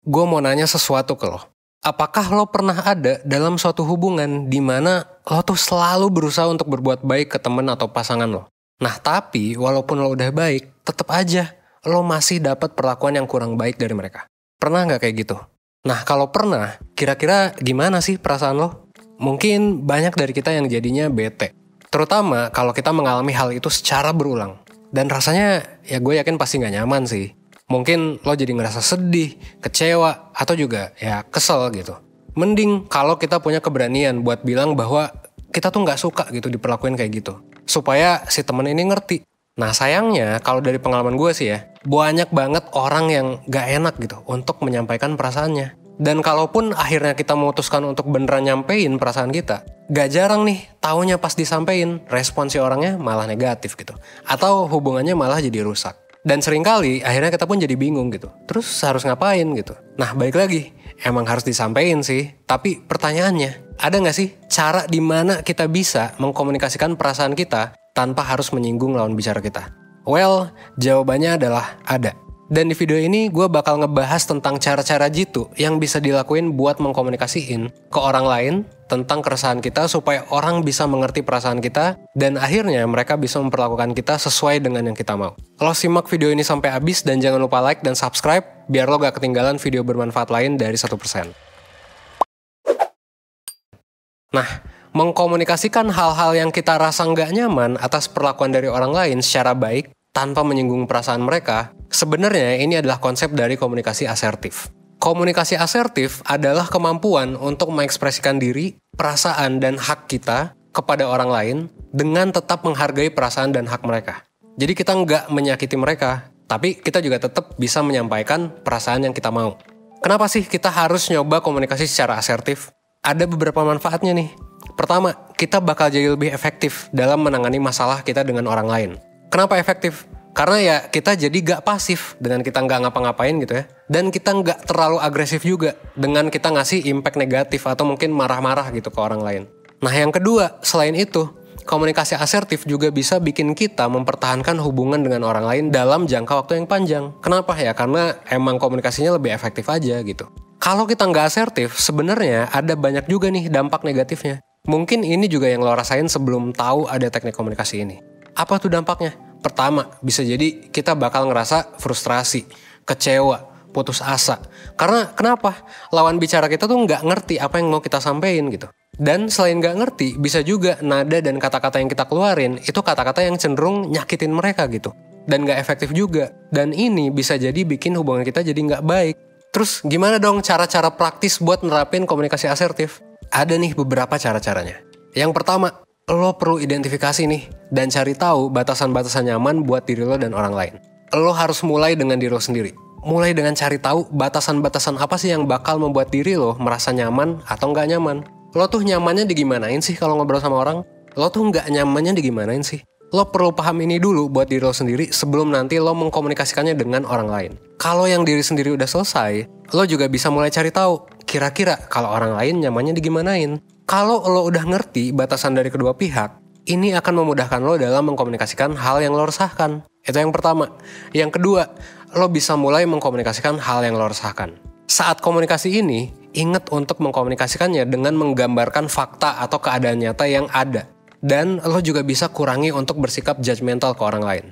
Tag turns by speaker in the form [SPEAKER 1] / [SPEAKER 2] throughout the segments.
[SPEAKER 1] Gue mau nanya sesuatu ke lo. Apakah lo pernah ada dalam suatu hubungan di mana lo tuh selalu berusaha untuk berbuat baik ke temen atau pasangan lo? Nah tapi walaupun lo udah baik, tetap aja lo masih dapat perlakuan yang kurang baik dari mereka. Pernah nggak kayak gitu? Nah kalau pernah, kira-kira gimana sih perasaan lo? Mungkin banyak dari kita yang jadinya bete. Terutama kalau kita mengalami hal itu secara berulang. Dan rasanya ya gue yakin pasti gak nyaman sih. Mungkin lo jadi ngerasa sedih, kecewa, atau juga ya kesel gitu. Mending kalau kita punya keberanian buat bilang bahwa kita tuh gak suka gitu diperlakuin kayak gitu. Supaya si temen ini ngerti. Nah sayangnya kalau dari pengalaman gue sih ya, banyak banget orang yang gak enak gitu untuk menyampaikan perasaannya. Dan kalaupun akhirnya kita memutuskan untuk beneran nyampein perasaan kita, gak jarang nih taunya pas disampein, respon si orangnya malah negatif gitu. Atau hubungannya malah jadi rusak. Dan seringkali akhirnya kita pun jadi bingung gitu. Terus harus ngapain gitu. Nah balik lagi, emang harus disampein sih. Tapi pertanyaannya, ada gak sih cara dimana kita bisa mengkomunikasikan perasaan kita tanpa harus menyinggung lawan bicara kita? Well, jawabannya adalah ada. Dan di video ini gue bakal ngebahas tentang cara-cara jitu yang bisa dilakuin buat mengkomunikasiin ke orang lain tentang keresahan kita supaya orang bisa mengerti perasaan kita dan akhirnya mereka bisa memperlakukan kita sesuai dengan yang kita mau. Lo simak video ini sampai habis dan jangan lupa like dan subscribe biar lo gak ketinggalan video bermanfaat lain dari 1%. Nah, mengkomunikasikan hal-hal yang kita rasa nggak nyaman atas perlakuan dari orang lain secara baik tanpa menyinggung perasaan mereka, sebenarnya ini adalah konsep dari komunikasi asertif. Komunikasi asertif adalah kemampuan untuk mengekspresikan diri, perasaan, dan hak kita kepada orang lain dengan tetap menghargai perasaan dan hak mereka. Jadi kita nggak menyakiti mereka, tapi kita juga tetap bisa menyampaikan perasaan yang kita mau. Kenapa sih kita harus nyoba komunikasi secara asertif? Ada beberapa manfaatnya nih. Pertama, kita bakal jadi lebih efektif dalam menangani masalah kita dengan orang lain. Kenapa efektif? Karena ya kita jadi gak pasif dengan kita gak ngapa-ngapain gitu ya. Dan kita gak terlalu agresif juga dengan kita ngasih impact negatif atau mungkin marah-marah gitu ke orang lain. Nah yang kedua, selain itu, komunikasi asertif juga bisa bikin kita mempertahankan hubungan dengan orang lain dalam jangka waktu yang panjang. Kenapa ya? Karena emang komunikasinya lebih efektif aja gitu. Kalau kita gak asertif, sebenarnya ada banyak juga nih dampak negatifnya. Mungkin ini juga yang lo rasain sebelum tahu ada teknik komunikasi ini. Apa tuh dampaknya? Pertama, bisa jadi kita bakal ngerasa frustrasi, kecewa, putus asa. Karena kenapa? Lawan bicara kita tuh nggak ngerti apa yang mau kita sampein gitu. Dan selain nggak ngerti, bisa juga nada dan kata-kata yang kita keluarin itu kata-kata yang cenderung nyakitin mereka gitu. Dan nggak efektif juga. Dan ini bisa jadi bikin hubungan kita jadi nggak baik. Terus gimana dong cara-cara praktis buat nerapin komunikasi asertif? Ada nih beberapa cara-caranya. Yang pertama, lo perlu identifikasi nih dan cari tahu batasan-batasan nyaman buat diri lo dan orang lain. Lo harus mulai dengan diri lo sendiri. Mulai dengan cari tahu batasan-batasan apa sih yang bakal membuat diri lo merasa nyaman atau nggak nyaman. Lo tuh nyamannya digimanain sih kalau ngobrol sama orang? Lo tuh nggak nyamannya digimanain sih? Lo perlu paham ini dulu buat diri lo sendiri sebelum nanti lo mengkomunikasikannya dengan orang lain. Kalau yang diri sendiri udah selesai, lo juga bisa mulai cari tahu kira-kira kalau orang lain nyamannya digimanain. Kalau lo udah ngerti batasan dari kedua pihak, ini akan memudahkan lo dalam mengkomunikasikan hal yang lo resahkan. Itu yang pertama. Yang kedua, lo bisa mulai mengkomunikasikan hal yang lo resahkan. Saat komunikasi ini, ingat untuk mengkomunikasikannya dengan menggambarkan fakta atau keadaan nyata yang ada. Dan lo juga bisa kurangi untuk bersikap judgmental ke orang lain.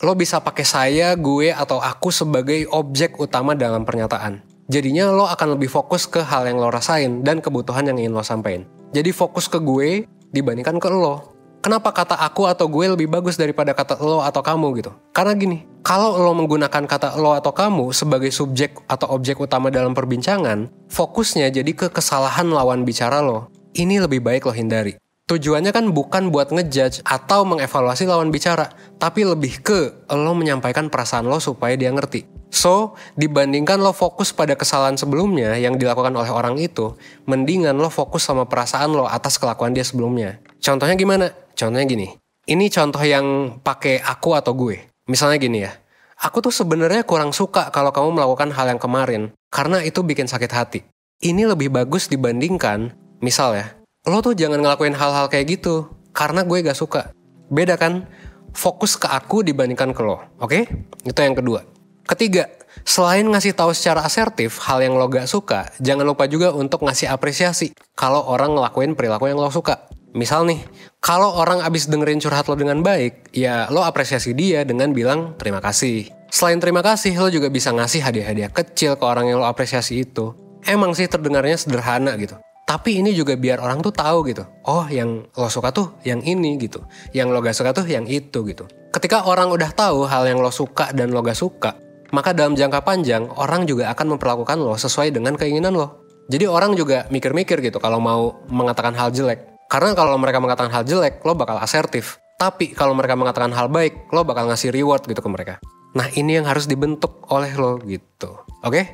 [SPEAKER 1] Lo bisa pakai saya, gue, atau aku sebagai objek utama dalam pernyataan. Jadinya lo akan lebih fokus ke hal yang lo rasain dan kebutuhan yang ingin lo sampein. Jadi fokus ke gue dibandingkan ke lo. Kenapa kata aku atau gue lebih bagus daripada kata lo atau kamu gitu? Karena gini, kalau lo menggunakan kata lo atau kamu sebagai subjek atau objek utama dalam perbincangan, fokusnya jadi ke kesalahan lawan bicara lo. Ini lebih baik lo hindari. Tujuannya kan bukan buat ngejudge atau mengevaluasi lawan bicara, tapi lebih ke lo menyampaikan perasaan lo supaya dia ngerti. So, dibandingkan lo fokus pada kesalahan sebelumnya yang dilakukan oleh orang itu, mendingan lo fokus sama perasaan lo atas kelakuan dia sebelumnya. Contohnya gimana? Contohnya gini. Ini contoh yang pakai aku atau gue. Misalnya gini ya. Aku tuh sebenarnya kurang suka kalau kamu melakukan hal yang kemarin, karena itu bikin sakit hati. Ini lebih bagus dibandingkan, misal ya, lo tuh jangan ngelakuin hal-hal kayak gitu, karena gue gak suka. Beda kan? Fokus ke aku dibandingkan ke lo, oke? Itu yang kedua. Ketiga, selain ngasih tahu secara asertif hal yang lo gak suka, jangan lupa juga untuk ngasih apresiasi kalau orang ngelakuin perilaku yang lo suka. Misal nih, kalau orang abis dengerin curhat lo dengan baik, ya lo apresiasi dia dengan bilang terima kasih. Selain terima kasih, lo juga bisa ngasih hadiah-hadiah kecil ke orang yang lo apresiasi itu. Emang sih terdengarnya sederhana gitu. Tapi ini juga biar orang tuh tahu gitu. Oh, yang lo suka tuh yang ini gitu. Yang lo gak suka tuh yang itu gitu. Ketika orang udah tahu hal yang lo suka dan lo gak suka, maka dalam jangka panjang, orang juga akan memperlakukan lo sesuai dengan keinginan lo. Jadi orang juga mikir-mikir gitu kalau mau mengatakan hal jelek. Karena kalau mereka mengatakan hal jelek, lo bakal asertif. Tapi kalau mereka mengatakan hal baik, lo bakal ngasih reward gitu ke mereka. Nah, ini yang harus dibentuk oleh lo gitu. Oke?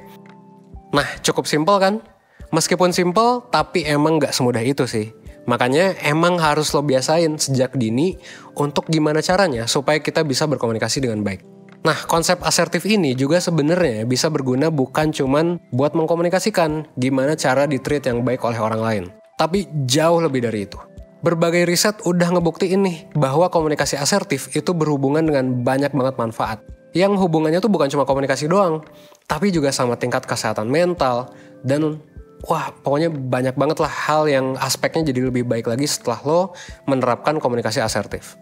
[SPEAKER 1] Nah, cukup simpel kan? Meskipun simpel, tapi emang gak semudah itu sih. Makanya emang harus lo biasain sejak dini untuk gimana caranya supaya kita bisa berkomunikasi dengan baik. Nah, konsep asertif ini juga sebenarnya bisa berguna bukan cuman buat mengkomunikasikan gimana cara di-treat yang baik oleh orang lain. Tapi jauh lebih dari itu. Berbagai riset udah ngebuktiin nih bahwa komunikasi asertif itu berhubungan dengan banyak banget manfaat. Yang hubungannya tuh bukan cuma komunikasi doang, tapi juga sama tingkat kesehatan mental dan pokoknya banyak banget lah hal yang aspeknya jadi lebih baik lagi setelah lo menerapkan komunikasi asertif.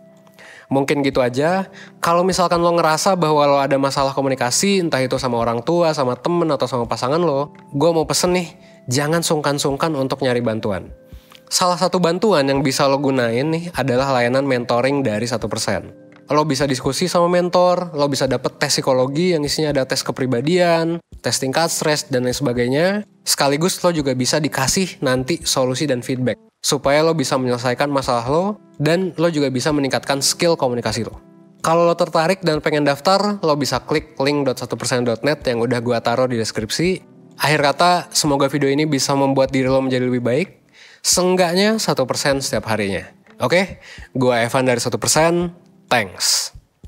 [SPEAKER 1] Mungkin gitu aja. Kalau misalkan lo ngerasa bahwa lo ada masalah komunikasi, entah itu sama orang tua, sama temen, atau sama pasangan lo, gue mau pesen nih, jangan sungkan-sungkan untuk nyari bantuan. Salah satu bantuan yang bisa lo gunain nih adalah layanan mentoring dari 1%. Lo bisa diskusi sama mentor, lo bisa dapet tes psikologi yang isinya ada tes kepribadian, tes tingkat stres, dan lain sebagainya. Sekaligus lo juga bisa dikasih nanti solusi dan feedback, supaya lo bisa menyelesaikan masalah lo, dan lo juga bisa meningkatkan skill komunikasi lo. Kalau lo tertarik dan pengen daftar, lo bisa klik link.1%.net yang udah gue taruh di deskripsi. Akhir kata, semoga video ini bisa membuat diri lo menjadi lebih baik. Seenggaknya 1% setiap harinya. Oke? Gue Evan dari 1%. Thanks.